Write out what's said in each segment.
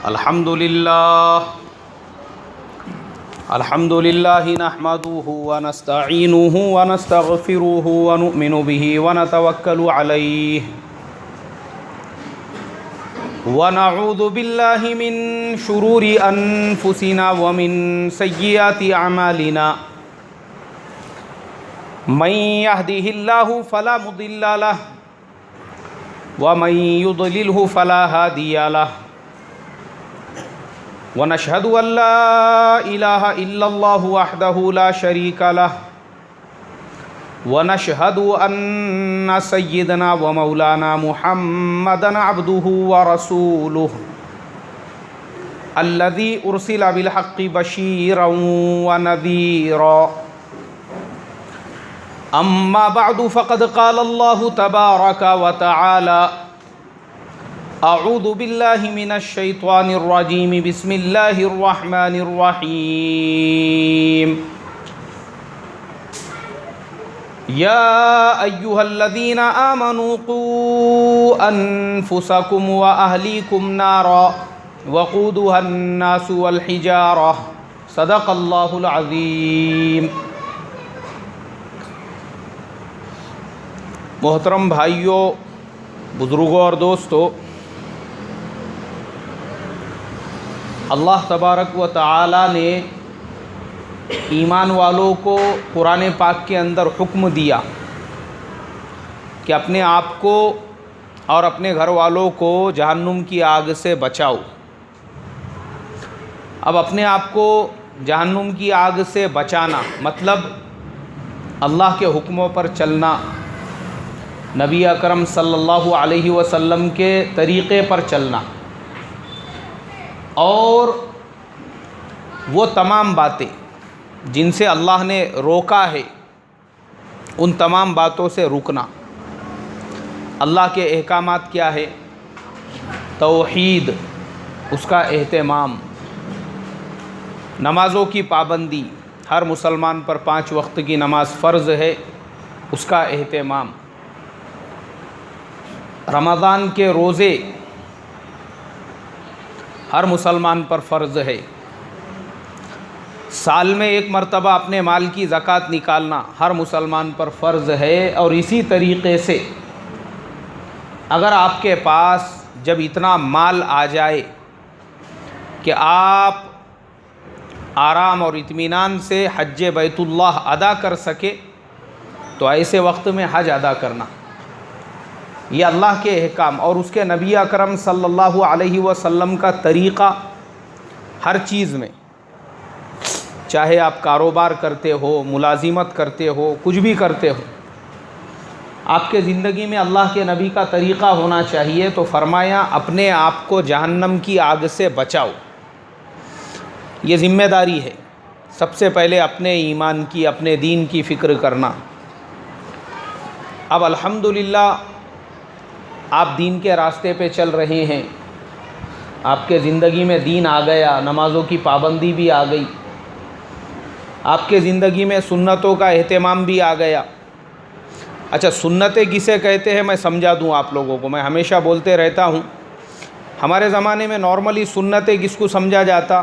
الحمد لله نحمده ونستعينه ونستغفره ونؤمن به ونتوكل عليه ونعوذ بالله من شرور أنفسنا ومن سيئات أعمالنا من يهده الله فلا مضل له ومن يضلله فلا هادي له ونشهد أن لا إله إلا الله وحده لا شريك له ونشهد أن سيدنا ومولانا محمدا عبده ورسوله الذي أرسل بالحق بشيرا ونذيرا أما بعد فقد قال الله تبارك وتعالى أعوذ بالله من الشيطان الرجيم بسم الله الرحمن الرحيم يا أيها الذين آمنوا قوا أنفسكم وأهليكم نارا وقودها الناس والحجارة صدق الله العظيم. محترم بھائیوں، بزرگوں اور دوستوں، اللہ تبارک و تعالی نے ایمان والوں کو قرآن پاک کے اندر حکم دیا کہ اپنے آپ کو اور اپنے گھر والوں کو جہنم کی آگ سے بچاؤ. اب اپنے آپ کو جہنم کی آگ سے بچانا مطلب اللہ کے حکموں پر چلنا، نبی اکرم صلی اللہ علیہ وسلم کے طریقے پر چلنا، اور وہ تمام باتیں جن سے اللہ نے روکا ہے ان تمام باتوں سے رکنا. اللہ کے احکامات کیا ہے؟ توحید، اس کا اہتمام، نمازوں کی پابندی، ہر مسلمان پر 5 وقت کی نماز فرض ہے، اس کا اہتمام، رمضان کے روزے ہر مسلمان پر فرض ہے، سال میں 1 مرتبہ اپنے مال کی زکوٰۃ نکالنا ہر مسلمان پر فرض ہے. اور اسی طریقے سے اگر آپ کے پاس جب اتنا مال آ جائے کہ آپ آرام اور اطمینان سے حج بیت اللہ ادا کر سکے تو ایسے وقت میں حج ادا کرنا. یہ اللہ کے احکام اور اس کے نبی اکرم صلی اللہ علیہ وسلم کا طریقہ ہر چیز میں، چاہے آپ کاروبار کرتے ہو، ملازمت کرتے ہو، کچھ بھی کرتے ہو، آپ کے زندگی میں اللہ کے نبی کا طریقہ ہونا چاہیے. تو فرمایا اپنے آپ کو جہنم کی آگ سے بچاؤ. یہ ذمہ داری ہے سب سے پہلے اپنے ایمان کی، اپنے دین کی فکر کرنا. اب الحمدللہ آپ دین کے راستے پہ چل رہے ہیں، آپ کے زندگی میں دین آ گیا، نمازوں کی پابندی بھی آ گئی، آپ کے زندگی میں سنتوں کا اہتمام بھی آ گیا. اچھا، سنتیں کسے کہتے ہیں میں سمجھا دوں آپ لوگوں کو. میں ہمیشہ بولتے رہتا ہوں، ہمارے زمانے میں نارملی سنتیں کس کو سمجھا جاتا؟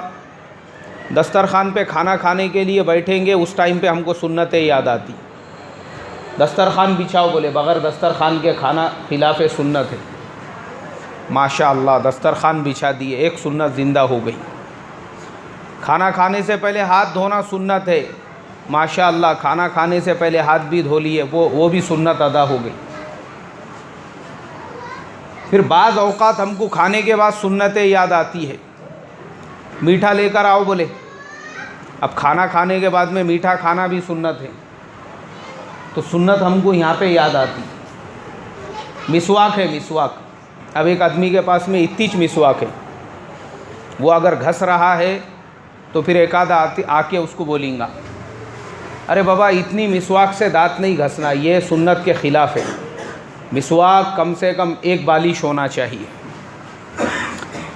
دسترخوان پہ کھانا کھانے کے لیے بیٹھیں گے، اس ٹائم پہ ہم کو سنتیں یاد آتی. دسترخوان بچھاؤ، بولے بغیر دسترخوان کے کھانا خلاف سنت ہے. ماشاء اللہ دسترخوان بچھا دیے، ایک سنت زندہ ہو گئی. کھانا کھانے سے پہلے ہاتھ دھونا سنت ہے، ماشاء اللہ کھانا کھانے سے پہلے ہاتھ بھی دھو لیے، وہ بھی سنت ادا ہو گئی. پھر بعض اوقات ہم کو کھانے کے بعد سنتیں یاد آتی ہے. میٹھا لے کر آؤ، بولے اب کھانا کھانے کے بعد میں میٹھا کھانا بھی سنت ہے، تو سنت ہم کو یہاں پہ یاد آتی. مسواک ہے، مسواک. اب ایک آدمی کے پاس میں اتنی مسواک ہے، وہ اگر گھس رہا ہے تو پھر ایک آدھا آ کے اس کو بولیں گا، ارے بابا اتنی مسواک سے دانت نہیں گھسنا، یہ سنت کے خلاف ہے. مسواک کم سے کم 1 بالش ہونا چاہیے.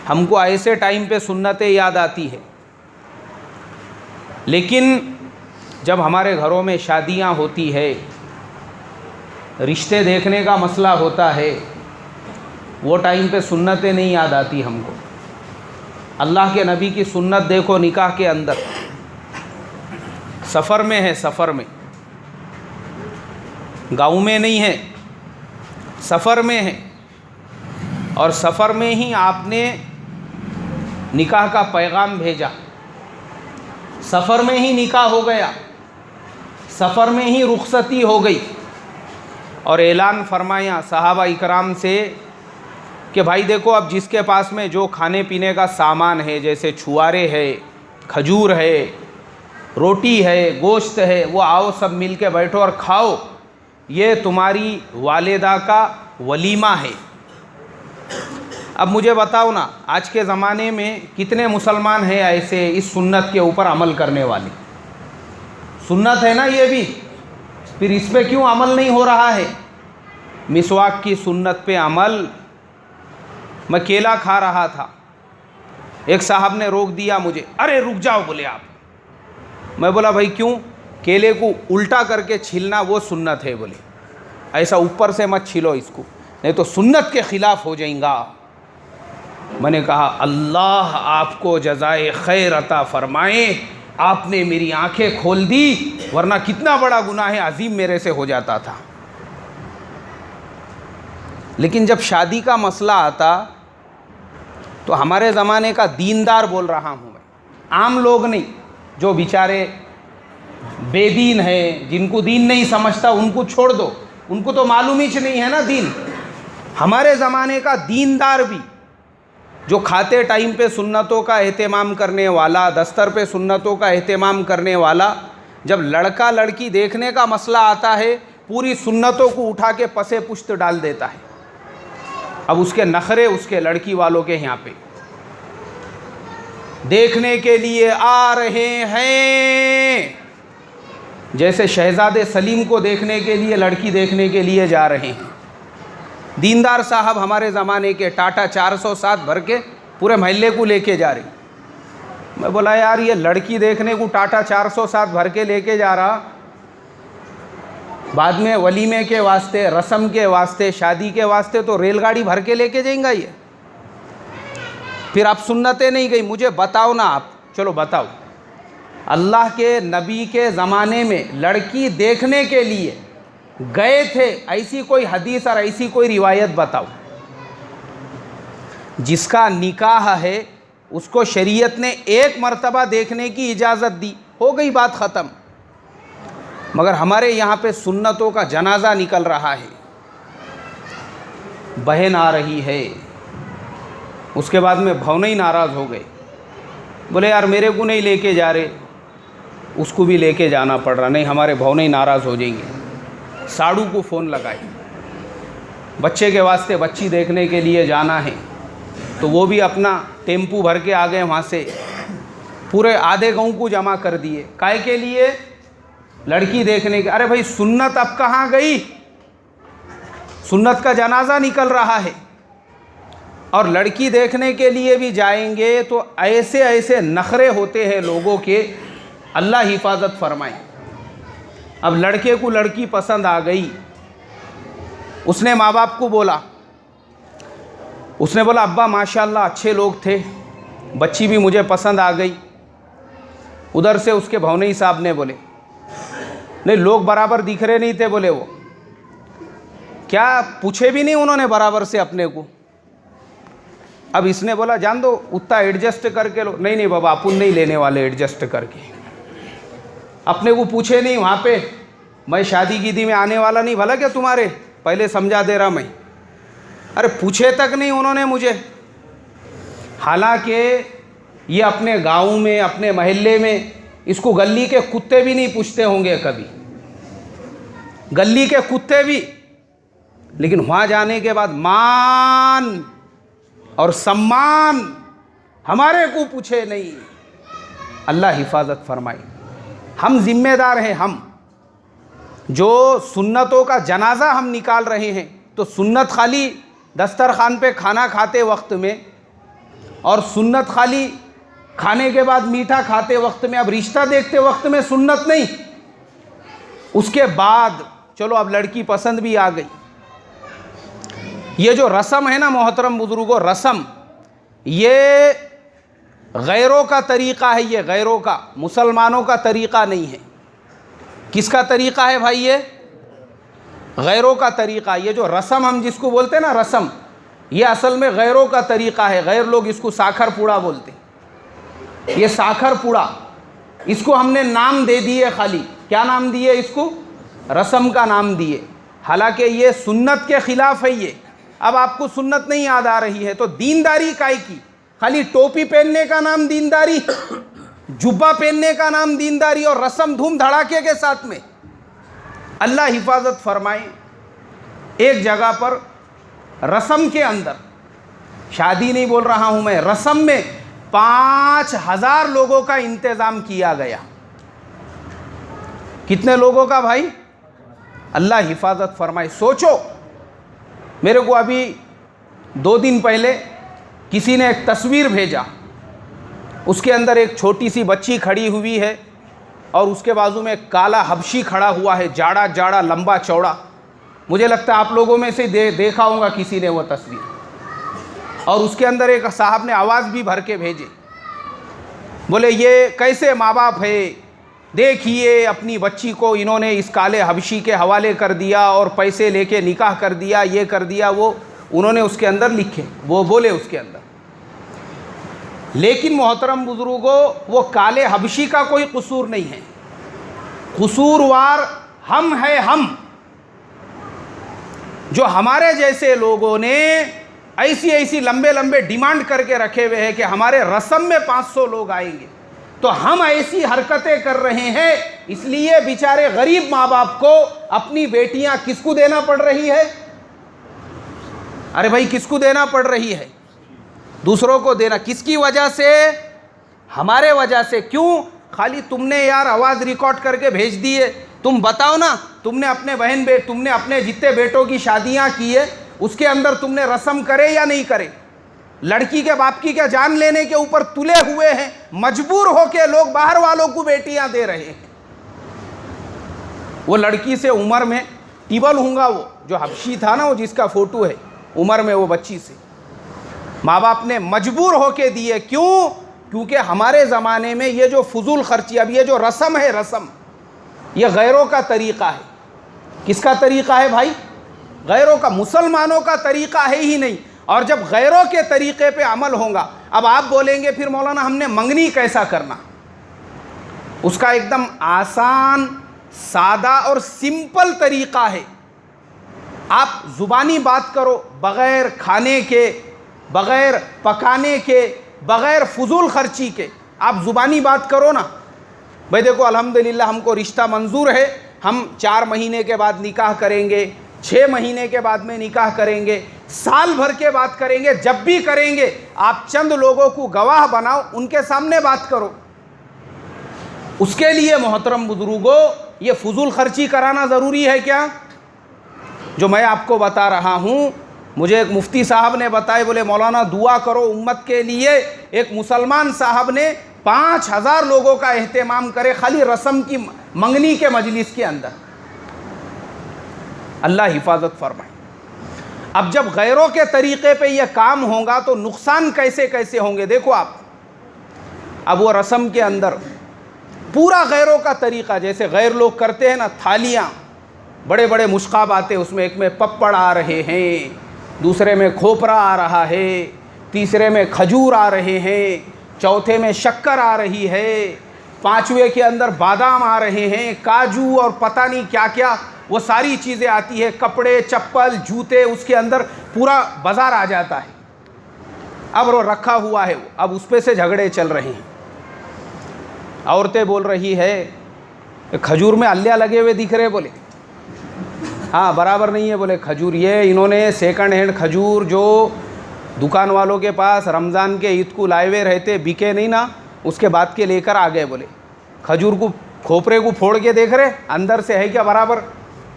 ہم کو ایسے ٹائم پہ سنتیں یاد آتی ہے. لیکن جب ہمارے گھروں میں شادیاں ہوتی ہے، رشتے دیکھنے کا مسئلہ ہوتا ہے، وہ ٹائم پہ سنتیں نہیں یاد آتی ہم کو. اللہ کے نبی کی سنت دیکھو نکاح کے اندر، سفر میں ہے، سفر میں، گاؤں میں نہیں ہے، سفر میں ہے، اور سفر میں ہی آپ نے نکاح کا پیغام بھیجا، سفر میں ہی نکاح ہو گیا، سفر میں ہی رخصتی ہو گئی، اور اعلان فرمایا صحابہ اکرام سے کہ بھائی دیکھو اب جس کے پاس میں جو کھانے پینے کا سامان ہے، جیسے چھوارے ہے، کھجور ہے، روٹی ہے، گوشت ہے، وہ آؤ سب مل کے بیٹھو اور کھاؤ، یہ تمہاری والدہ کا ولیمہ ہے۔ اب مجھے بتاؤ نا، آج کے زمانے میں کتنے مسلمان ہیں ایسے اس سنت کے اوپر عمل کرنے والے؟ سنت ہے نا یہ بھی، پھر اس پہ کیوں عمل نہیں ہو رہا ہے؟ مسواک کی سنت پہ عمل۔ میں کیلا کھا رہا تھا، ایک صاحب نے روک دیا مجھے، ارے رک جاؤ بولے آپ۔ میں بولا بھائی کیوں؟ کیلے کو الٹا کر کے چھیلنا وہ سنت ہے بولے، ایسا اوپر سے مت چھیلو اس کو، نہیں تو سنت کے خلاف ہو جائیں گا۔ میں نے کہا اللہ آپ کو جزائے خیر عطا فرمائے، آپ نے میری آنکھیں کھول دی، ورنہ کتنا بڑا گناہ عظیم میرے سے ہو جاتا تھا۔ لیکن جب شادی کا مسئلہ آتا تو ہمارے زمانے کا دیندار بول رہا ہوں میں، عام لوگ نہیں، جو بیچارے بے دین ہیں، جن کو دین نہیں سمجھتا ان کو چھوڑ دو، ان کو تو معلوم ہی نہیں ہے نا دین۔ ہمارے زمانے کا دیندار بھی، جو کھاتے ٹائم پہ سنتوں کا اہتمام کرنے والا، دستر پہ سنتوں کا اہتمام کرنے والا، جب لڑکا لڑکی دیکھنے کا مسئلہ آتا ہے پوری سنتوں کو اٹھا کے پسے پشت ڈال دیتا ہے۔ اب اس کے نخرے اس کے لڑکی والوں کے یہاں پہ دیکھنے کے لیے آ رہے ہیں، جیسے شہزادے سلیم کو دیکھنے کے لیے لڑکی دیکھنے کے لیے جا رہے ہیں۔ دیندار صاحب ہمارے زمانے کے ٹاٹا 407 بھر کے پورے محلے کو لے کے جا رہی۔ میں بولا یار یہ لڑکی دیکھنے کو ٹاٹا 407 بھر کے لے کے جا رہا، بعد میں ولیمے کے واسطے، رسم کے واسطے، شادی کے واسطے تو ریل گاڑی بھر کے لے کے جائیں گا یہ؟ پھر اب سنتیں نہیں گئی، مجھے بتاؤ نا آپ، چلو بتاؤ، اللہ کے نبی کے زمانے میں لڑکی دیکھنے کے لیے گئے تھے، ایسی کوئی حدیث اور ایسی کوئی روایت بتاؤ۔ جس کا نکاح ہے اس کو شریعت نے ایک مرتبہ دیکھنے کی اجازت دی، ہو گئی بات ختم۔ مگر ہمارے یہاں پہ سنتوں کا جنازہ نکل رہا ہے، بہن آ رہی ہے، اس کے بعد میں بھونئی ناراض ہو گئے، بولے یار میرے کو نہیں لے کے جا رہے، اس کو بھی لے کے جانا پڑ رہا، نہیں ہمارے بھونئی ناراض ہو جائیں گے۔ ساڑو کو فون لگائی، بچے کے واسطے بچی دیکھنے کے لیے جانا ہے، تو وہ بھی اپنا ٹیمپو بھر کے آ گئے، وہاں سے پورے آدھے گاؤں کو جمع کر دیے، کائے کے لیے؟ لڑکی دیکھنے کے۔ ارے بھائی سنت اب کہاں گئی؟ سنت کا جنازہ نکل رہا ہے، اور لڑکی دیکھنے کے لیے بھی جائیں گے تو ایسے ایسے نخرے ہوتے ہیں لوگوں کے، اللہ حفاظت فرمائے۔ اب لڑکے کو لڑکی پسند آ گئی، اس نے ماں باپ کو بولا، اس نے بولا ابا ماشاءاللہ اچھے لوگ تھے، بچی بھی مجھے پسند آ گئی۔ ادھر سے اس کے بھونئی صاحب نے بولے نہیں لوگ برابر دکھ رہے نہیں تھے، بولے وہ کیا پوچھے بھی نہیں انہوں نے برابر سے اپنے کو۔ اب اس نے بولا جان دو اتنا ایڈجسٹ کر کے لو، نہیں بابا اپن نہیں لینے والے ایڈجسٹ کر کے، اپنے کو پوچھے نہیں وہاں پہ، میں شادی گیدی میں آنے والا نہیں، بھلا کیا تمہارے، پہلے سمجھا دے رہا میں، ارے پوچھے تک نہیں انہوں نے مجھے۔ حالانکہ یہ اپنے گاؤں میں، اپنے محلے میں اس کو گلی کے کتے بھی نہیں پوچھتے ہوں گے کبھی، گلی کے کتے بھی، لیکن وہاں جانے کے بعد مان اور سمان ہمارے کو پوچھے نہیں۔ اللہ حفاظت فرمائے۔ ہم ذمہ دار ہیں، ہم جو سنتوں کا جنازہ ہم نکال رہے ہیں، تو سنت خالی دسترخوان پہ کھانا کھاتے وقت میں، اور سنت خالی کھانے کے بعد میٹھا کھاتے وقت میں، اب رشتہ دیکھتے وقت میں سنت نہیں، اس کے بعد چلو اب لڑکی پسند بھی آ گئی۔ یہ جو رسم ہے نا محترم بزرگوں، رسم یہ غیروں کا طریقہ ہے یہ، غیروں کا، مسلمانوں کا طریقہ نہیں ہے۔ کس کا طریقہ ہے بھائی؟ یہ غیروں کا طریقہ۔ یہ جو رسم ہم جس کو بولتے ہیں نا رسم، یہ اصل میں غیروں کا طریقہ ہے۔ غیر لوگ اس کو ساکھر پوڑا بولتے ہیں۔ یہ ساکھر پوڑا، اس کو ہم نے نام دے دیے، خالی کیا نام دیے اس کو؟ رسم کا نام دیے، حالانکہ یہ سنت کے خلاف ہے۔ یہ اب آپ کو سنت نہیں یاد آ رہی ہے تو دینداری کائے کی؟ خالی ٹوپی پہننے کا نام دینداری، جبہ پہننے کا نام دینداری، اور رسم دھوم دھڑاکے کے ساتھ میں۔ اللہ حفاظت فرمائے، ایک جگہ پر رسم کے اندر، شادی نہیں بول رہا ہوں میں، رسم میں 5000 لوگوں کا انتظام کیا گیا۔ کتنے لوگوں کا بھائی؟ اللہ حفاظت فرمائے۔ سوچو، میرے کو ابھی 2 دن پہلے کسی نے ایک تصویر بھیجا، اس کے اندر ایک چھوٹی سی بچی کھڑی ہوئی ہے اور اس کے بازو میں ایک کالا حبشی کھڑا ہوا ہے، جاڑا جاڑا لمبا چوڑا۔ مجھے لگتا ہے آپ لوگوں میں سے دیکھا ہوگا کسی نے وہ تصویر، اور اس کے اندر ایک صاحب نے آواز بھی بھر کے بھیجے، بولے یہ کیسے ماں باپ ہے، دیکھیے اپنی بچی کو انہوں نے اس کالے حبشی کے حوالے کر دیا اور پیسے لے کے نکاح کر دیا، یہ کر دیا وہ، انہوں نے اس کے اندر لکھے، وہ بولے اس کے اندر۔ لیکن محترم بزرگوں، وہ کالے حبشی کا کوئی قصور نہیں ہے، قصوروار ہم ہیں، ہم جو ہمارے جیسے لوگوں نے ایسی لمبے لمبے ڈیمانڈ کر کے رکھے ہوئے ہیں کہ ہمارے رسم میں 500 لوگ آئیں گے، تو ہم ایسی حرکتیں کر رہے ہیں، اس لیے بیچارے غریب ماں باپ کو اپنی بیٹیاں کس کو دینا پڑ رہی ہے؟ ارے بھائی کس کو دینا پڑ رہی ہے؟ دوسروں کو دینا۔ کس کی وجہ سے؟ ہمارے وجہ سے۔ کیوں؟ خالی تم نے یار آواز ریکارڈ کر کے بھیج دیے، تم بتاؤ نا، تم نے اپنے تم نے اپنے جتنے بیٹوں کی شادیاں کی ہے اس کے اندر تم نے رسم کرے یا نہیں کرے؟ لڑکی کے باپ کی کیا جان لینے کے اوپر تلے ہوئے ہیں، مجبور ہو کے لوگ باہر والوں کو بیٹیاں دے رہے ہیں۔ وہ لڑکی سے عمر میں ٹیبل ہوں گا، وہ جو حبشی تھا نا، وہ جس کا فوٹو ہے، عمر میں وہ بچی سے ماں باپ نے مجبور ہو کے دیے۔ کیوں؟ کیونکہ ہمارے زمانے میں یہ جو فضول خرچی، اب یہ جو رسم ہے، رسم یہ غیروں کا طریقہ ہے۔ کس کا طریقہ ہے بھائی؟ غیروں کا، مسلمانوں کا طریقہ ہے ہی نہیں۔ اور جب غیروں کے طریقے پہ عمل ہوگا، اب آپ بولیں گے پھر مولانا ہم نے منگنی کیسا کرنا؟ اس کا ایک دم آسان، سادہ اور سمپل طریقہ ہے۔ آپ زبانی بات کرو، بغیر کھانے کے، بغیر پکانے کے، بغیر فضول خرچی کے، آپ زبانی بات کرو نا، بھائی دیکھو الحمدللہ ہم کو رشتہ منظور ہے، ہم 4 مہینے کے بعد نکاح کریں گے، 6 مہینے کے بعد میں نکاح کریں گے، سال بھر کے بعد کریں گے، جب بھی کریں گے آپ چند لوگوں کو گواہ بناؤ، ان کے سامنے بات کرو۔ اس کے لیے محترم بزرگوں یہ فضول خرچی کرانا ضروری ہے کیا؟ جو میں آپ کو بتا رہا ہوں، مجھے ایک مفتی صاحب نے بتائے، بولے مولانا دعا کرو امت کے لیے، ایک مسلمان صاحب نے 5000 لوگوں کا اہتمام کرے خالی رسم کی منگنی کے مجلس کے اندر۔ اللہ حفاظت فرمائے۔ اب جب غیروں کے طریقے پہ یہ کام ہوگا تو نقصان کیسے کیسے ہوں گے؟ دیکھو آپ، اب وہ رسم کے اندر پورا غیروں کا طریقہ، جیسے غیر لوگ کرتے ہیں نا، تھالیاں بڑے بڑے مشقاب آتے، اس میں ایک میں پپڑ آ رہے ہیں، دوسرے میں کھوپرا آ رہا ہے، تیسرے میں کھجور آ رہے ہیں، چوتھے میں شکر آ رہی ہے، 5ویں کے اندر بادام آ رہے ہیں، کاجو اور پتہ نہیں کیا کیا وہ ساری چیزیں آتی ہے، کپڑے، چپل، جوتے، اس کے اندر پورا بازار آ جاتا ہے۔ اب وہ رکھا ہوا ہے، اب اس پہ سے جھگڑے چل رہے ہیں۔ عورتیں بول رہی ہے کھجور میں الیا لگے ہوئے دکھ رہے، بولے ہاں برابر نہیں ہے، بولے کھجور یہ انہوں نے سیکنڈ ہینڈ کھجور جو دکان والوں کے پاس رمضان کے عید کو لائے ہوئے رہتے، بکے نہیں نا، اس کے بعد کے لے کر آ گئے۔ بولے کھجور کو کھوپرے کو پھوڑ کے دیکھ رہے اندر سے ہے کیا برابر،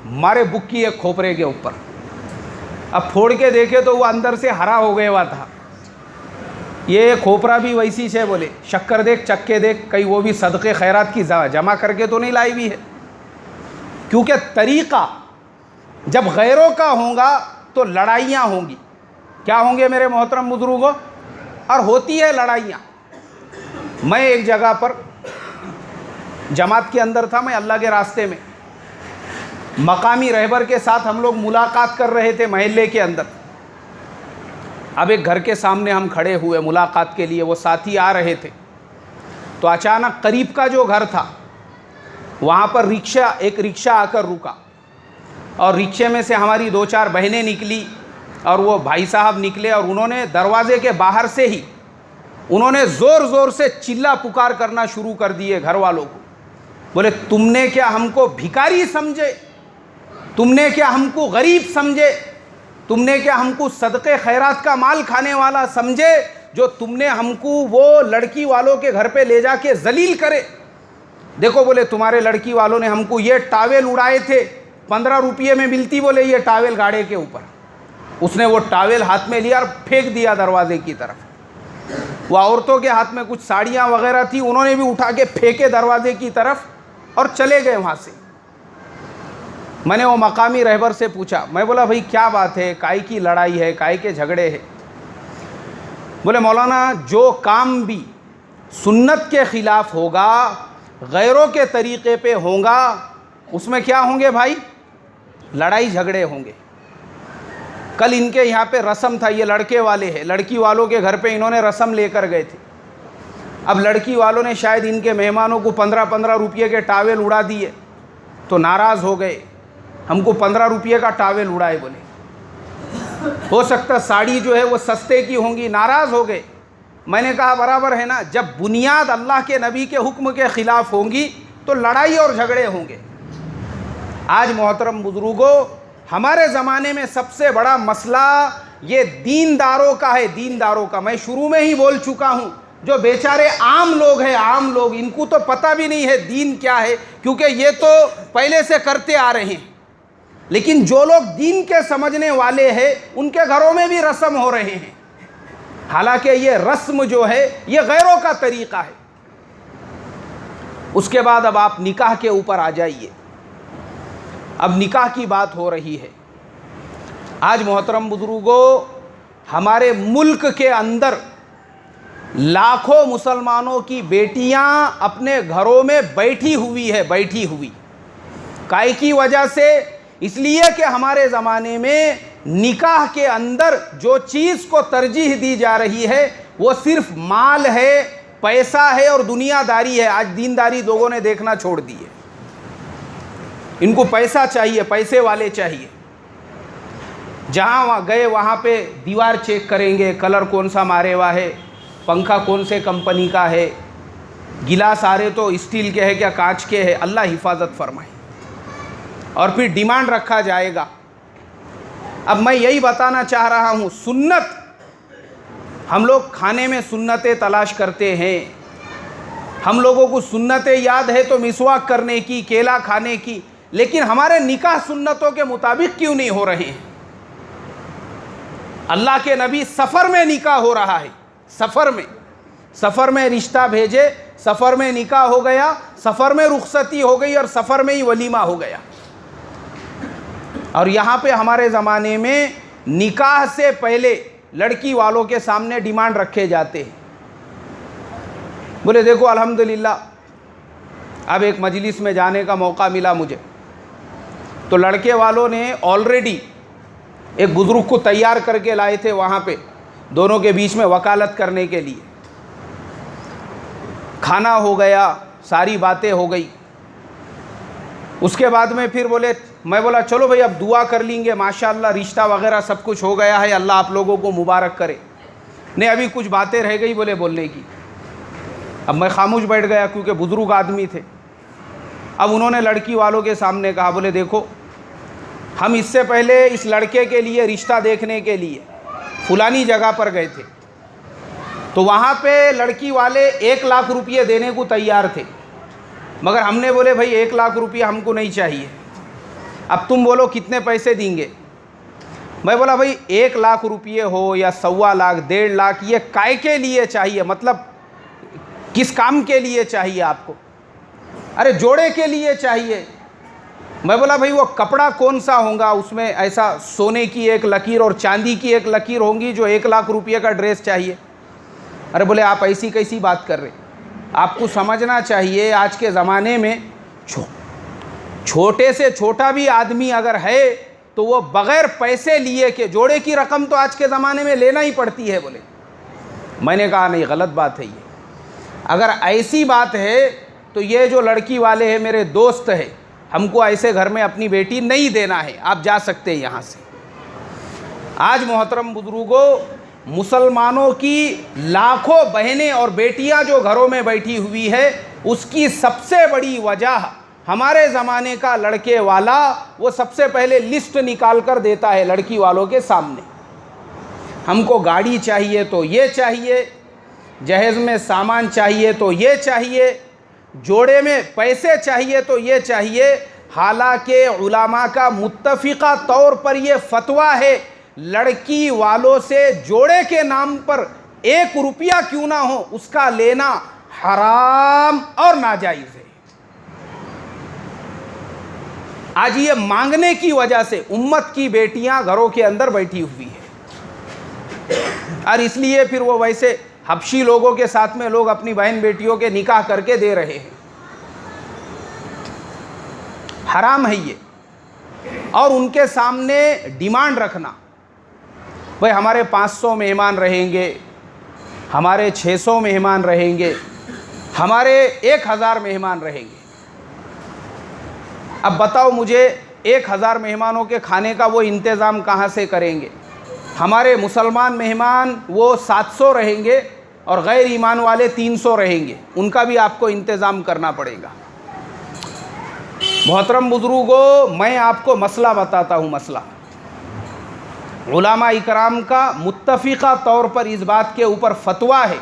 مارے بک کی ہے کھوپرے کے اوپر، اب پھوڑ کے دیکھے تو وہ اندر سے ہرا ہو گیا ہوا تھا۔ یہ کھوپرا بھی ویسی ہے، بولے شکر دیکھ، چکے دیکھ، کہیں وہ بھی صدقے خیرات کی جمع کر کے تو نہیں لائی ہوئی ہے۔ کیونکہ طریقہ جب غیروں کا ہوگا تو لڑائیاں ہوں گی۔ کیا ہوں گے میرے محترم بزرگوں؟ اور ہوتی ہے لڑائیاں۔ میں ایک جگہ پر جماعت کے اندر تھا، میں اللہ کے راستے میں، مقامی رہبر کے ساتھ ہم لوگ ملاقات کر رہے تھے محلے کے اندر۔ اب ایک گھر کے سامنے ہم کھڑے ہوئے ملاقات کے لیے، وہ ساتھی آ رہے تھے، تو اچانک قریب کا جو گھر تھا وہاں پر ایک رکشہ آ کر رکا، اور رکشے میں سے ہماری 2-4 بہنیں نکلی اور وہ بھائی صاحب نکلے، اور انہوں نے دروازے کے باہر سے ہی انہوں نے زور زور سے چلا پکار کرنا شروع کر دیے گھر والوں کو۔ بولے تم نے کیا ہم کو بھکاری سمجھے؟ تم نے کیا ہم کو غریب سمجھے؟ تم نے کیا ہم کو صدقے خیرات کا مال کھانے والا سمجھے جو تم نے ہم کو وہ لڑکی والوں کے گھر پہ لے جا کے ذلیل کرے؟ دیکھو بولے تمہارے لڑکی والوں نے ہم کو یہ ٹاول اڑائے تھے، 15 روپے میں ملتی، بولے یہ ٹاول گاڑے کے اوپر۔ اس نے وہ ٹاول ہاتھ میں لیا اور پھینک دیا دروازے کی طرف۔ وہ عورتوں کے ہاتھ میں کچھ ساڑیاں وغیرہ تھی، انہوں نے بھی اٹھا کے پھینکے دروازے کی طرف اور چلے گئے وہاں سے۔ میں نے وہ مقامی رہبر سے پوچھا، میں بولا بھائی کیا بات ہے، کائے کی لڑائی ہے، کائے کے جھگڑے ہے؟ بولے مولانا جو کام بھی سنت کے خلاف ہوگا، غیروں کے طریقے پہ ہوگا، اس میں کیا ہوں گے بھائی؟ لڑائی جھگڑے ہوں گے۔ کل ان کے یہاں پہ رسم تھا، یہ لڑکے والے ہیں، لڑکی والوں کے گھر پہ انہوں نے رسم لے کر گئے تھے۔ اب لڑکی والوں نے شاید ان کے مہمانوں کو 15 روپے کے ٹاول اڑا دیے، تو ناراض ہو گئے، ہم کو 15 روپے کا ٹاول اڑائے بولے، ہو سکتا ساڑی جو ہے وہ سستے کی ہوں گی، ناراض ہو گئے۔ میں نے کہا برابر ہے نا، جب بنیاد اللہ کے نبی کے حکم کے خلاف ہوں گی تو لڑائی اور جھگڑے ہوں گے۔ آج محترم بزرگوں، ہمارے زمانے میں سب سے بڑا مسئلہ یہ دینداروں کا ہے، دینداروں کا۔ میں شروع میں ہی بول چکا ہوں، جو بیچارے عام لوگ ہیں، عام لوگ، ان کو تو پتہ بھی نہیں ہے دین کیا ہے، کیونکہ یہ تو پہلے سے کرتے آ رہے ہیں۔ لیکن جو لوگ دین کے سمجھنے والے ہیں ان کے گھروں میں بھی رسم ہو رہے ہیں، حالانکہ یہ رسم جو ہے یہ غیروں کا طریقہ ہے۔ اس کے بعد اب آپ نکاح کے اوپر آ جائیے۔ اب نکاح کی بات ہو رہی ہے۔ آج محترم بزرگوں، ہمارے ملک کے اندر لاکھوں مسلمانوں کی بیٹیاں اپنے گھروں میں بیٹھی ہوئی۔ کائے کی وجہ سے؟ اس لیے کہ ہمارے زمانے میں نکاح کے اندر جو چیز کو ترجیح دی جا رہی ہے وہ صرف مال ہے، پیسہ ہے اور دنیا داری ہے۔ آج دینداری لوگوں نے دیکھنا چھوڑ دی ہے، ان کو پیسہ چاہیے، پیسے والے چاہیے۔ جہاں گئے وہاں پہ دیوار چیک کریں گے، کلر کون سا مارے ہوا ہے، پنکھا کون سے کمپنی کا ہے، گلاس سارے تو اسٹیل کے ہے کیا کانچ کے ہے، اللہ حفاظت فرمائے۔ اور پھر ڈیمانڈ رکھا جائے گا۔ اب میں یہی بتانا چاہ رہا ہوں، سنت، ہم لوگ کھانے میں سنتیں تلاش کرتے ہیں، ہم لوگوں کو سنتیں یاد ہے تو مسواک کرنے کی، کیلا کھانے کی، لیکن ہمارے نکاح سنتوں کے مطابق کیوں نہیں ہو رہے ہیں؟ اللہ کے نبی سفر میں نکاح ہو رہا ہے، سفر میں رشتہ بھیجے، سفر میں نکاح ہو گیا، سفر میں رخصتی ہو گئی اور سفر میں ہی ولیمہ ہو گیا۔ اور یہاں پہ ہمارے زمانے میں نکاح سے پہلے لڑکی والوں کے سامنے ڈیمانڈ رکھے جاتے ہیں۔ بولے دیکھو الحمدللہ اب ایک مجلس میں جانے کا موقع ملا مجھے، تو لڑکے والوں نے آلریڈی ایک بزرگ کو تیار کر کے لائے تھے وہاں پہ دونوں کے بیچ میں وکالت کرنے کے لیے۔ کھانا ہو گیا، ساری باتیں ہو گئی۔ اس کے بعد میں پھر میں بولا چلو بھائی اب دعا کر لیں گے، ماشاءاللہ رشتہ وغیرہ سب کچھ ہو گیا ہے، اللہ آپ لوگوں کو مبارک کرے۔ نہیں ابھی کچھ باتیں رہ گئی بولنے کی۔ اب میں خاموش بیٹھ گیا کیونکہ بزرگ آدمی تھے۔ اب انہوں نے لڑکی والوں کے سامنے کہا، بولے دیکھو ہم اس سے پہلے اس لڑکے کے لیے رشتہ دیکھنے کے لیے فلانی جگہ پر گئے تھے، تو وہاں پہ لڑکی والے 1 لاکھ روپے دینے کو تیار تھے، مگر ہم نے بولے بھائی 1 لاکھ روپے ہم کو نہیں چاہیے، اب تم بولو کتنے پیسے دیں گے؟ میں بولا بھائی 1 لاکھ روپے ہو یا 1.25 لاکھ 1.5 لاکھ، یہ کائے کے لیے چاہیے؟ مطلب کس کام کے لیے چاہیے آپ کو؟ ارے جوڑے کے لیے چاہیے۔ میں بولا بھائی وہ کپڑا کون سا ہوگا، اس میں ایسا سونے کی ایک لکیر اور چاندی کی ایک لکیر ہوں گی جو 1 لاکھ روپے کا ڈریس چاہیے؟ ارے بولے آپ ایسی کیسی بات کر رہے؟ آپ کو سمجھنا چاہیے آج کے زمانے میں چھوٹے سے چھوٹا بھی آدمی اگر ہے تو وہ بغیر پیسے لیے کہ جوڑے کی رقم تو آج کے زمانے میں لینا ہی پڑتی ہے بولے. میں نے کہا نہیں، غلط بات ہے یہ. اگر ایسی بات ہے تو یہ جو لڑکی والے ہیں میرے دوست ہے، ہم کو ایسے گھر میں اپنی بیٹی نہیں دینا ہے، آپ جا سکتے ہیں یہاں سے. آج محترم بزرگوں، مسلمانوں کی لاکھوں بہنیں اور بیٹیاں جو گھروں میں بیٹھی ہوئی ہے، اس کی سب سے بڑی وجہ ہمارے زمانے کا لڑکے والا وہ سب سے پہلے لسٹ نکال کر دیتا ہے لڑکی والوں کے سامنے. ہم کو گاڑی چاہیے تو یہ چاہیے، جہیز میں سامان چاہیے تو یہ چاہیے، جوڑے میں پیسے چاہیے تو یہ چاہیے. حالانکہ علماء کا متفقہ طور پر یہ فتویٰ ہے، لڑکی والوں سے جوڑے کے نام پر 1 روپیہ کیوں نہ ہو اس کا لینا حرام اور ناجائز ہے. آج یہ مانگنے کی وجہ سے امت کی بیٹیاں گھروں کے اندر بیٹھی ہوئی ہیں، اور اس لیے پھر وہ ویسے حبشی لوگوں کے ساتھ میں لوگ اپنی بہن بیٹیوں کے نکاح کر کے دے رہے ہیں. حرام ہے یہ. اور ان کے سامنے ڈیمانڈ رکھنا، بھئی ہمارے 500 مہمان رہیں گے، ہمارے 600 مہمان رہیں گے، ہمارے 1000 مہمان رہیں گے. اب بتاؤ مجھے 1000 مہمانوں کے کھانے کا وہ انتظام کہاں سے کریں گے؟ ہمارے مسلمان مہمان وہ 700 رہیں گے اور غیر ایمان والے 300 رہیں گے، ان کا بھی آپ کو انتظام کرنا پڑے گا. محترم بزرگوں، میں آپ کو مسئلہ بتاتا ہوں. مسئلہ علماء اکرام کا متفقہ طور پر اس بات کے اوپر فتویٰ ہے،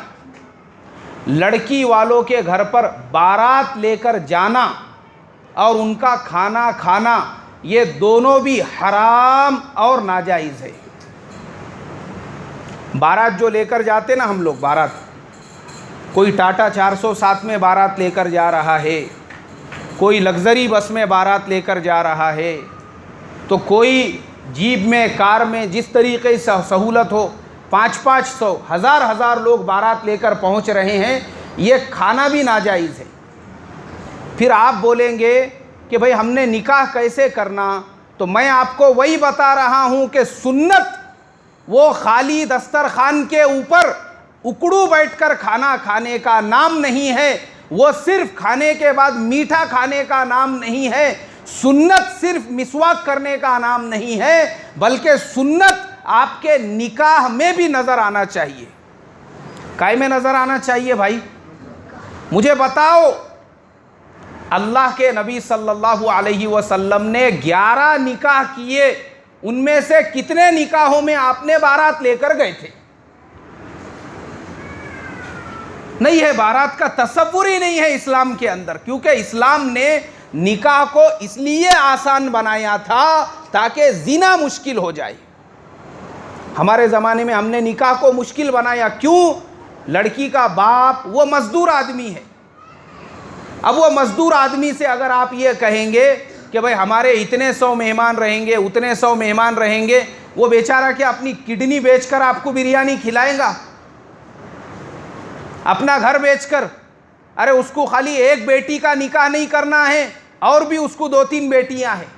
لڑکی والوں کے گھر پر بارات لے کر جانا اور ان کا کھانا کھانا یہ دونوں بھی حرام اور ناجائز ہے. بارات جو لے کر جاتے نا ہم لوگ، بارات کوئی ٹاٹا 407 میں بارات لے کر جا رہا ہے، کوئی لگژری بس میں بارات لے کر جا رہا ہے، تو کوئی جیپ میں، کار میں، جس طریقے سے سہولت ہو، 500 1000 لوگ بارات لے کر پہنچ رہے ہیں، یہ کھانا بھی ناجائز ہے. پھر آپ بولیں گے کہ بھئی ہم نے نکاح کیسے کرنا؟ تو میں آپ کو وہی بتا رہا ہوں کہ سنت وہ خالی دسترخوان کے اوپر اکڑو بیٹھ کر کھانا کھانے کا نام نہیں ہے، وہ صرف کھانے کے بعد میٹھا کھانے کا نام نہیں ہے، سنت صرف مسواک کرنے کا نام نہیں ہے، بلکہ سنت آپ کے نکاح میں بھی نظر آنا چاہیے. کائے میں نظر آنا چاہیے بھائی؟ مجھے بتاؤ، اللہ کے نبی صلی اللہ علیہ وسلم نے 11 نکاح کیے، ان میں سے کتنے نکاحوں میں آپ نے بارات لے کر گئے تھے؟ نہیں ہے، بارات کا تصور ہی نہیں ہے اسلام کے اندر، کیونکہ اسلام نے نکاح کو اس لیے آسان بنایا تھا تاکہ زنا مشکل ہو جائے. ہمارے زمانے میں ہم نے نکاح کو مشکل بنایا. کیوں؟ لڑکی کا باپ وہ مزدور آدمی ہے. اب وہ مزدور آدمی سے اگر آپ یہ کہیں گے کہ بھئی ہمارے اتنے 100 مہمان رہیں گے، اتنے 100 مہمان رہیں گے، وہ بیچارہ کیا اپنی کڈنی بیچ کر آپ کو بریانی کھلائے گا؟ اپنا گھر بیچ کر؟ ارے اس کو خالی ایک بیٹی کا نکاح نہیں کرنا ہے، اور بھی اس کو 2-3 بیٹیاں ہیں.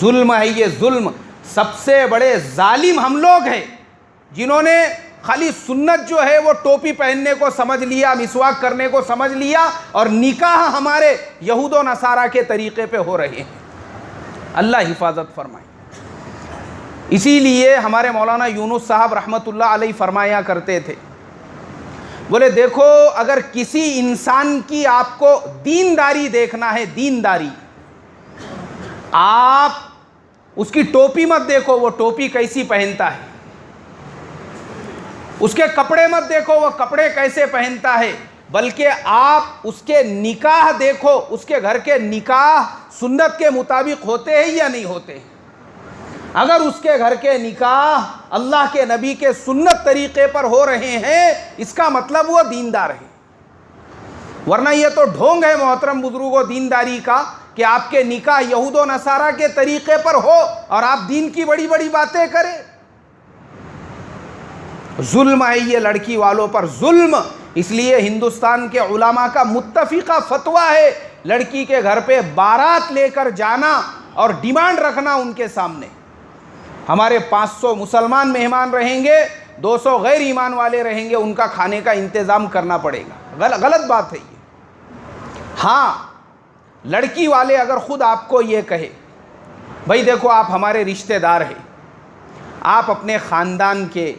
ظلم ہے یہ، ظلم. سب سے بڑے ظالم ہم لوگ ہیں جنہوں نے خالی سنت جو ہے وہ ٹوپی پہننے کو سمجھ لیا، مسواک کرنے کو سمجھ لیا، اور نکاح ہمارے یہود و نصارہ کے طریقے پہ ہو رہے ہیں. اللہ حفاظت فرمائے. اسی لیے ہمارے مولانا یونس صاحب رحمۃ اللہ علیہ فرمایا کرتے تھے، بولے دیکھو اگر کسی انسان کی آپ کو دینداری دیکھنا ہے، دینداری، آپ اس کی ٹوپی مت دیکھو وہ ٹوپی کیسی پہنتا ہے، اس کے کپڑے مت دیکھو وہ کپڑے کیسے پہنتا ہے، بلکہ آپ اس کے نکاح دیکھو، اس کے گھر کے نکاح سنت کے مطابق ہوتے ہیں یا نہیں ہوتے ہیں. اگر اس کے گھر کے نکاح اللہ کے نبی کے سنت طریقے پر ہو رہے ہیں، اس کا مطلب وہ دیندار ہے. ورنہ یہ تو ڈھونگ ہے محترم بزرگوں دینداری کا، کہ آپ کے نکاح یہود و نصارہ کے طریقے پر ہو اور آپ دین کی بڑی بڑی باتیں کریں. ظلم ہے یہ لڑکی والوں پر، ظلم. اس لیے ہندوستان کے علماء کا متفقہ فتویٰ ہے لڑکی کے گھر پہ بارات لے کر جانا اور ڈیمانڈ رکھنا ان کے سامنے، ہمارے 500 مسلمان مہمان رہیں گے، 200 غیر ایمان والے رہیں گے، ان کا کھانے کا انتظام کرنا پڑے گا۔ غلط بات ہے یہ۔ ہاں، لڑکی والے اگر خود آپ کو یہ کہے بھائی دیکھو آپ ہمارے رشتہ دار ہیں، آپ اپنے خاندان کے،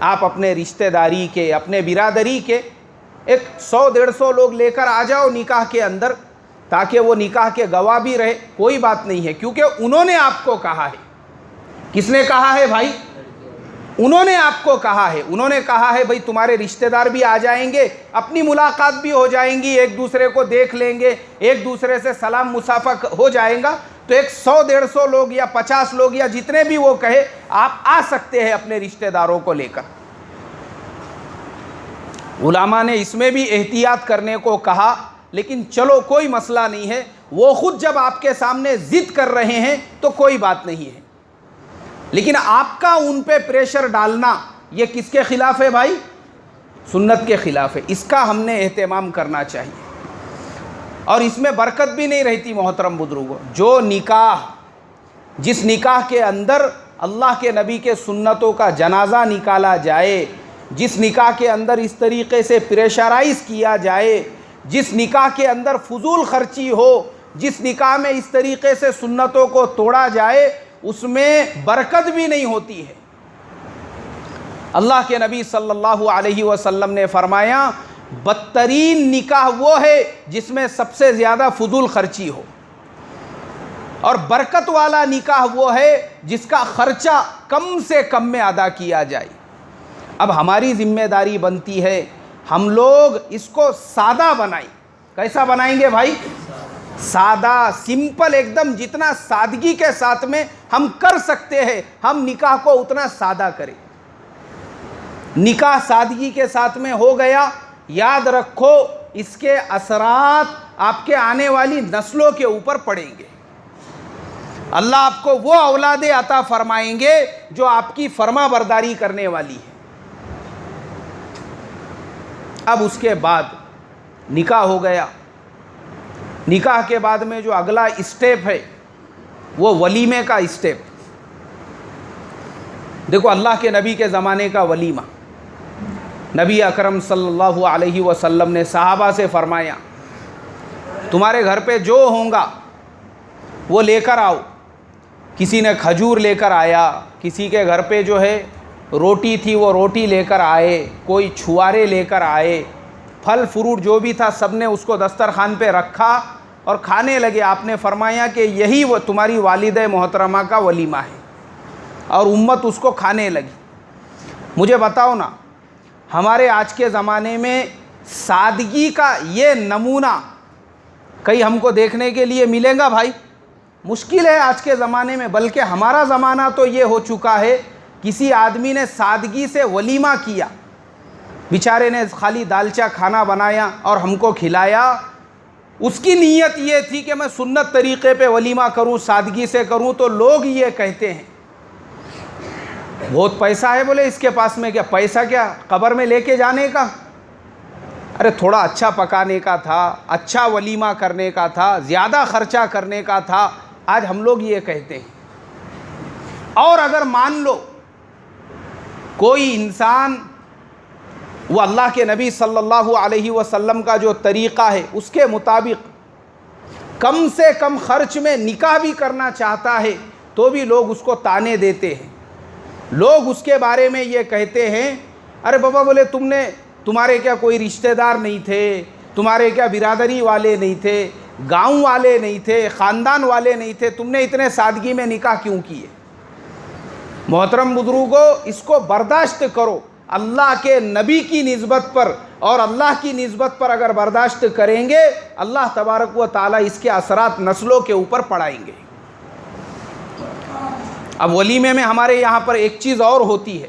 آپ اپنے رشتہ داری کے، اپنے برادری کے 100-150 لوگ لے کر آ جاؤ نکاح کے اندر، تاکہ وہ نکاح کے گواہ بھی رہے، کوئی بات نہیں ہے، کیونکہ انہوں نے آپ کو کہا ہے۔ کس نے کہا ہے بھائی؟ انہوں نے آپ کو کہا ہے، انہوں نے کہا ہے بھائی تمہارے رشتہ دار بھی آ جائیں گے، اپنی ملاقات بھی ہو جائیں گی، ایک دوسرے کو دیکھ لیں گے، ایک دوسرے سے سلام مصافحہ ہو جائے گا، تو 100-150 لوگ یا 50 لوگ یا جتنے بھی وہ کہے آپ آ سکتے ہیں اپنے رشتہ داروں کو لے کر۔ علماء نے اس میں بھی احتیاط کرنے کو کہا، لیکن چلو کوئی مسئلہ نہیں ہے، وہ خود جب آپ کے سامنے ضد کر رہے ہیں تو کوئی بات نہیں ہے، لیکن آپ کا ان پہ پریشر ڈالنا یہ کس کے خلاف ہے بھائی؟ سنت کے خلاف ہے۔ اس کا ہم نے اہتمام کرنا چاہیے، اور اس میں برکت بھی نہیں رہتی محترم بزرگوں۔ جو نکاح، جس نکاح کے اندر اللہ کے نبی کے سنتوں کا جنازہ نکالا جائے، جس نکاح کے اندر اس طریقے سے پریشرائز کیا جائے، جس نکاح کے اندر فضول خرچی ہو، جس نکاح میں اس طریقے سے سنتوں کو توڑا جائے، اس میں برکت بھی نہیں ہوتی ہے۔ اللہ کے نبی صلی اللہ علیہ وسلم نے فرمایا بدترین نکاح وہ ہے جس میں سب سے زیادہ فضول خرچی ہو، اور برکت والا نکاح وہ ہے جس کا خرچہ کم سے کم میں ادا کیا جائے۔ اب ہماری ذمہ داری بنتی ہے ہم لوگ اس کو سادہ بنائیں۔ کیسا بنائیں گے بھائی؟ سادہ، سمپل، ایک دم جتنا سادگی کے ساتھ میں ہم کر سکتے ہیں ہم نکاح کو اتنا سادہ کریں۔ نکاح سادگی کے ساتھ میں ہو گیا، یاد رکھو اس کے اثرات آپ کے آنے والی نسلوں کے اوپر پڑیں گے۔ اللہ آپ کو وہ اولادیں عطا فرمائیں گے جو آپ کی فرما برداری کرنے والی ہے۔ اب اس کے بعد نکاح ہو گیا، نکاح کے بعد میں جو اگلا اسٹیپ ہے وہ ولیمے کا اسٹیپ۔ دیکھو اللہ کے نبی کے زمانے کا ولیمہ، نبی اکرم صلی اللہ علیہ وسلم نے صحابہ سے فرمایا تمہارے گھر پہ جو ہوں گا وہ لے کر آؤ۔ کسی نے کھجور لے کر آیا، کسی کے گھر پہ جو ہے روٹی تھی وہ روٹی لے کر آئے، کوئی چھوارے لے کر آئے، پھل فروٹ جو بھی تھا سب نے اس کو دسترخوان پہ رکھا اور کھانے لگے۔ آپ نے فرمایا کہ یہی وہ تمہاری والدہ محترمہ کا ولیمہ ہے، اور امت اس کو کھانے لگی۔ مجھے بتاؤ نا، ہمارے آج کے زمانے میں سادگی کا یہ نمونہ کہیں ہم کو دیکھنے کے لیے ملے گا بھائی؟ مشکل ہے آج کے زمانے میں، بلکہ ہمارا زمانہ تو یہ ہو چکا ہے کسی آدمی نے سادگی سے ولیمہ کیا، بیچارے نے خالی دالچہ کھانا بنایا اور ہم کو کھلایا، اس کی نیت یہ تھی کہ میں سنت طریقے پہ ولیمہ کروں، سادگی سے کروں، تو لوگ یہ کہتے ہیں بہت پیسہ ہے، بولے اس کے پاس میں کیا پیسہ، کیا قبر میں لے کے جانے کا؟ ارے تھوڑا اچھا پکانے کا تھا، اچھا ولیمہ کرنے کا تھا، زیادہ خرچہ کرنے کا تھا، آج ہم لوگ یہ کہتے ہیں۔ اور اگر مان لو کوئی انسان وہ اللہ کے نبی صلی اللہ علیہ وسلم کا جو طریقہ ہے اس کے مطابق کم سے کم خرچ میں نکاح بھی کرنا چاہتا ہے تو بھی لوگ اس کو طعنے دیتے ہیں، لوگ اس کے بارے میں یہ کہتے ہیں ارے بابا، بولے تمہارے کیا کوئی رشتہ دار نہیں تھے، تمہارے کیا برادری والے نہیں تھے، گاؤں والے نہیں تھے، خاندان والے نہیں تھے، تم نے اتنے سادگی میں نکاح کیوں کیے؟ محترم بزرگوں، اس کو برداشت کرو، اللہ کے نبی کی نسبت پر اور اللہ کی نسبت پر اگر برداشت کریں گے اللہ تبارک و تعالی اس کے اثرات نسلوں کے اوپر پڑائیں گے۔ اب ولیمے میں ہمارے یہاں پر ایک چیز اور ہوتی ہے،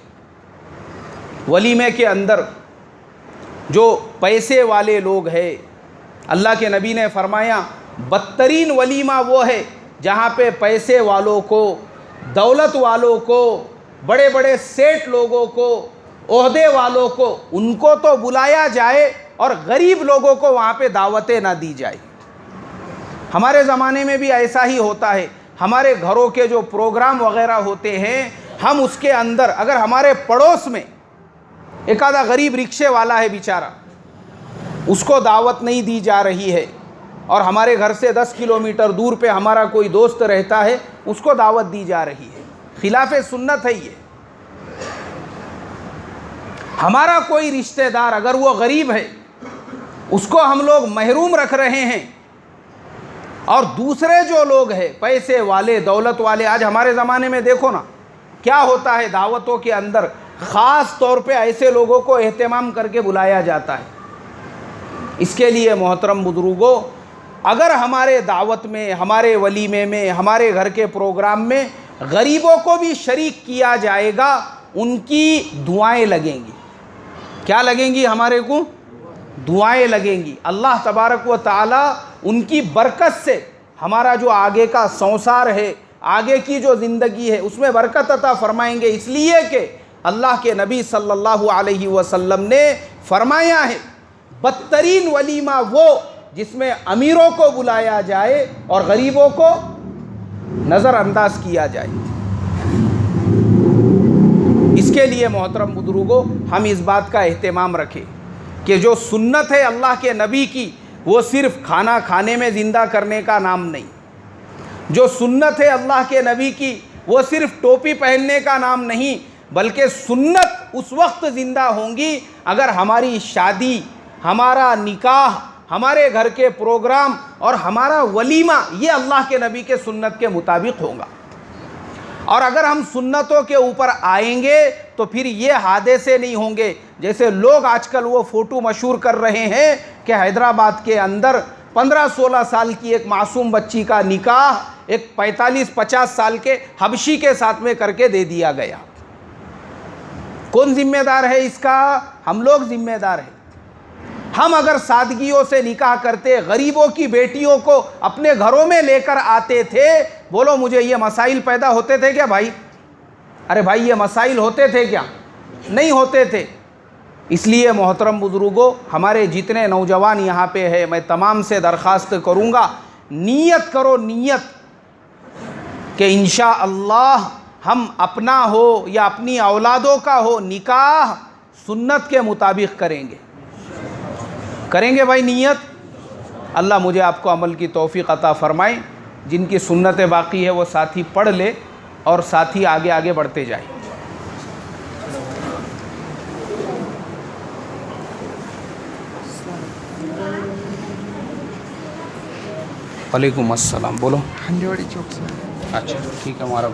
ولیمے کے اندر جو پیسے والے لوگ ہیں، اللہ کے نبی نے فرمایا بدترین ولیمہ وہ ہے جہاں پہ پیسے والوں کو، دولت والوں کو، بڑے بڑے سیٹ لوگوں کو عہدے والوں کو ان کو تو بلایا جائے اور غریب لوگوں کو وہاں پہ دعوتیں نہ دی جائے۔ ہمارے زمانے میں بھی ایسا ہی ہوتا ہے، ہمارے گھروں کے جو پروگرام وغیرہ ہوتے ہیں، ہم اس کے اندر اگر ہمارے پڑوس میں ایک آدھا غریب رکشے والا ہے بیچارہ، اس کو دعوت نہیں دی جا رہی ہے، اور ہمارے گھر سے 10 کلومیٹر دور پہ ہمارا کوئی دوست رہتا ہے، اس کو دعوت دی جا رہی ہے، خلاف سنت ہے یہ۔ ہمارا کوئی رشتہ دار اگر وہ غریب ہے، اس کو ہم لوگ محروم رکھ رہے ہیں، اور دوسرے جو لوگ ہیں پیسے والے دولت والے، آج ہمارے زمانے میں دیکھو نا کیا ہوتا ہے، دعوتوں کے اندر خاص طور پہ ایسے لوگوں کو اہتمام کر کے بلایا جاتا ہے۔ اس کے لیے محترم بزرگوں، اگر ہمارے دعوت میں، ہمارے ولیمے میں، ہمارے گھر کے پروگرام میں غریبوں کو بھی شریک کیا جائے گا، ان کی دعائیں لگیں گی۔ کیا لگیں گی؟ ہمارے کو دعائیں لگیں گی۔ اللہ تبارک و تعالی ان کی برکت سے ہمارا جو آگے کا سنسار ہے، آگے کی جو زندگی ہے، اس میں برکت عطا فرمائیں گے، اس لیے کہ اللہ کے نبی صلی اللہ علیہ وسلم نے فرمایا ہے بدترین ولیمہ وہ جس میں امیروں کو بلایا جائے اور غریبوں کو نظر انداز کیا جائے۔ اس کے لیے محترم بزرگوں، ہم اس بات کا اہتمام رکھیں کہ جو سنت ہے اللہ کے نبی کی، وہ صرف کھانا کھانے میں زندہ کرنے کا نام نہیں۔ جو سنت ہے اللہ کے نبی کی، وہ صرف ٹوپی پہننے کا نام نہیں، بلکہ سنت اس وقت زندہ ہوں گی اگر ہماری شادی، ہمارا نکاح، ہمارے گھر کے پروگرام اور ہمارا ولیمہ یہ اللہ کے نبی کے سنت کے مطابق ہوگا۔ اور اگر ہم سنتوں کے اوپر آئیں گے تو پھر یہ حادثے نہیں ہوں گے جیسے لوگ آج کل وہ فوٹو مشہور کر رہے ہیں کہ حیدرآباد کے اندر 15-16 سال کی ایک معصوم بچی کا نکاح ایک 45-50 سال کے حبشی کے ساتھ میں کر کے دے دیا گیا۔ کون ذمہ دار ہے اس کا؟ ہم لوگ ذمہ دار ہیں۔ ہم اگر سادگیوں سے نکاح کرتے، غریبوں کی بیٹیوں کو اپنے گھروں میں لے کر آتے تھے، بولو مجھے یہ مسائل پیدا ہوتے تھے کیا بھائی؟ ارے بھائی یہ مسائل ہوتے تھے کیا؟ نہیں ہوتے تھے۔ اس لیے محترم بزرگوں، ہمارے جتنے نوجوان یہاں پہ ہیں، میں تمام سے درخواست کروں گا، نیت کرو، نیت کہ انشاءاللہ ہم اپنا ہو یا اپنی اولادوں کا ہو نکاح سنت کے مطابق کریں گے۔ کریں گے بھائی نیت؟ اللہ مجھے آپ کو عمل کی توفیق عطا فرمائے۔ جن کی سنت باقی ہے وہ ساتھی پڑھ لے اور ساتھی آگے آگے بڑھتے جائیں۔ وعلیکم السلام، بولو۔ ہنڈیواڑی چوک سے۔ اچھا ٹھیک ہے، ہمارا